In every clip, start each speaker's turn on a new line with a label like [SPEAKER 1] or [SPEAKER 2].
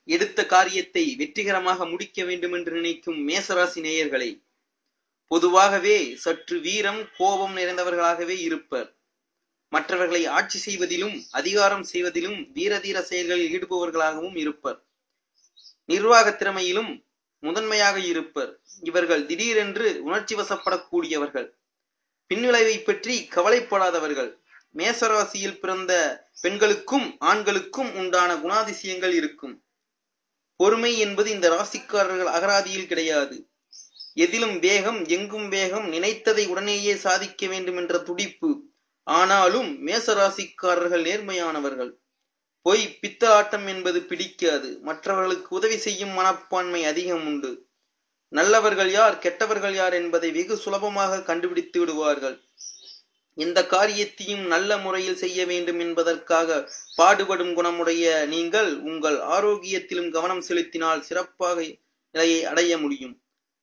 [SPEAKER 1] எடுத்த காரியத்தை வெற்றிகரமாக முடிக்க வேண்டும் என்று நினைக்கும் மேசராசி நேயர்களே, பொதுவாகவே சற்று வீரம் கோபம் நிறைந்தவர்களாகவே இருப்பர். மற்றவர்களை ஆட்சி செய்வதிலும் அதிகாரம் செய்வதிலும் வீரதீர செயல்களில் ஈடுபவர்களாகவும் இருப்பர். நிர்வாக திறமையிலும் முதன்மையாக இருப்பர். இவர்கள் திடீரென்று உணர்ச்சி வசப்படக்கூடியவர்கள். பின்விளைவை பற்றி கவலைப்படாதவர்கள். மேசராசியில் பிறந்த பெண்களுக்கும் ஆண்களுக்கும் உண்டான குணாதிசயங்கள் இருக்கும். பொறுமை என்பது இந்த ராசிக்காரர்கள் அகராதியில் கிடையாது. எதிலும் வேகம், எங்கும் வேகம், நினைத்ததை உடனேயே சாதிக்க வேண்டும் என்ற துடிப்பு. ஆனாலும் மேசராசிக்காரர்கள் நேர்மையானவர்கள். பொய் பித்தலாட்டம் என்பது பிடிக்காது. மற்றவர்களுக்கு உதவி செய்யும் மனப்பான்மை அதிகம் உண்டு. நல்லவர்கள் யார் கெட்டவர்கள் யார் என்பதை வெகு சுலபமாக கண்டுபிடித்து விடுவார்கள். எந்த காரியத்தையும் நல்ல முறையில் செய்ய வேண்டும் என்பதற்காக பாடுபடும் குணமுடைய நீங்கள் உங்கள் ஆரோக்கியத்திலும் கவனம் செலுத்தினால் சிறப்பாக நிலையை அடைய முடியும்.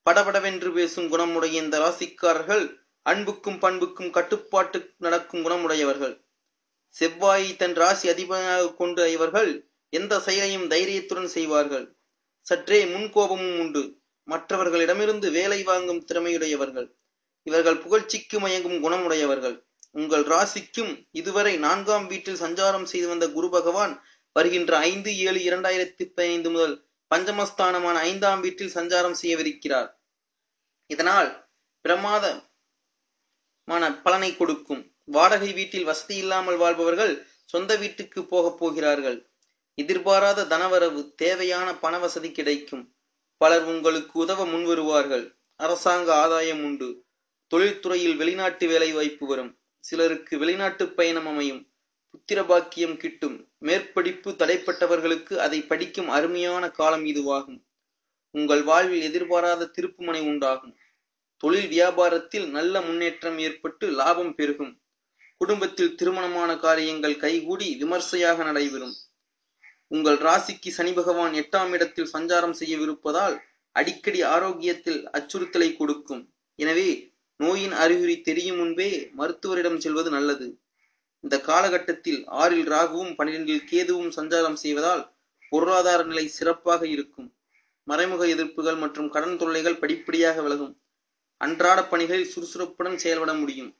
[SPEAKER 1] படபடவென்று பேசும் குணமுடைய இந்த ராசிக்காரர்கள் அன்புக்கும் பண்புக்கும் கட்டுப்பாட்டு நடக்கும் குணமுடையவர்கள். செவ்வாயை தன் ராசி அதிபதியாக கொண்டு இவர்கள் எந்த செயலையும் தைரியத்துடன் செய்வார்கள். சற்றே முன்கோபமும் உண்டு. மற்றவர்களிடமிருந்து வேலை வாங்கும் திறமையுடையவர்கள். இவர்கள் புகழ்ச்சிக்கு மயங்கும் குணமுடையவர்கள். உங்கள் ராசிக்கும் இதுவரை 4ஆம் வீட்டில் சஞ்சாரம் செய்து வந்த குரு பகவான் வருகின்ற 5/7/2015 முதல் பஞ்சமஸ்தானமான 5ஆம் வீட்டில் சஞ்சாரம் செய்யவிருக்கிறார். இதனால் பிரமாதமான பலனை கொடுக்கும். வாடகை வீட்டில் வசதி இல்லாமல் வாழ்பவர்கள் சொந்த வீட்டுக்கு போகப் போகிறார்கள். எதிர்பாராத தனவரவு, தேவையான பண வசதி கிடைக்கும். பலர் உங்களுக்கு உதவ முன்வருவார்கள். அரசாங்க ஆதாயம் உண்டு. தொழில்துறையில் வெளிநாட்டு வேலை வாய்ப்பு வரும். சிலருக்கு வெளிநாட்டு பயணம் அமையும். புத்திர பாக்கியம் கிட்டும். மேற்படிப்பு தடைப்பட்டவர்களுக்கு அதை படிக்கும் அருமையான காலம் இதுவாகும். உங்கள் வாழ்வில் எதிர்பாராத திருப்புமுனை உண்டாகும். தொழில் வியாபாரத்தில் நல்ல முன்னேற்றம் ஏற்பட்டு லாபம் பெருகும். குடும்பத்தில் திருமணமான காரியங்கள் கைகூடி விமர்சையாக நடைபெறும். உங்கள் ராசிக்கு சனி பகவான் 8ஆம் இடத்தில் சஞ்சாரம் செய்யவிருப்பதால் அடிக்கடி ஆரோக்கியத்தில் அச்சுறுத்தலை கொடுக்கும். எனவே நோயின் அறிகுறி தெரியும் முன்பே மருத்துவரிடம் செல்வது நல்லது. இந்த காலகட்டத்தில் 6இல் ராகுவும் 12இல் கேதுவும் சஞ்சாரம் செய்வதால் பொருளாதார நிலை சிறப்பாக இருக்கும். மறைமுக எதிர்ப்புகள் மற்றும் கடன் தொல்லைகள் படிப்படியாக விலகும். அன்றாட பணிகளில் சுறுசுறுப்புடன் செயல்பட முடியும்.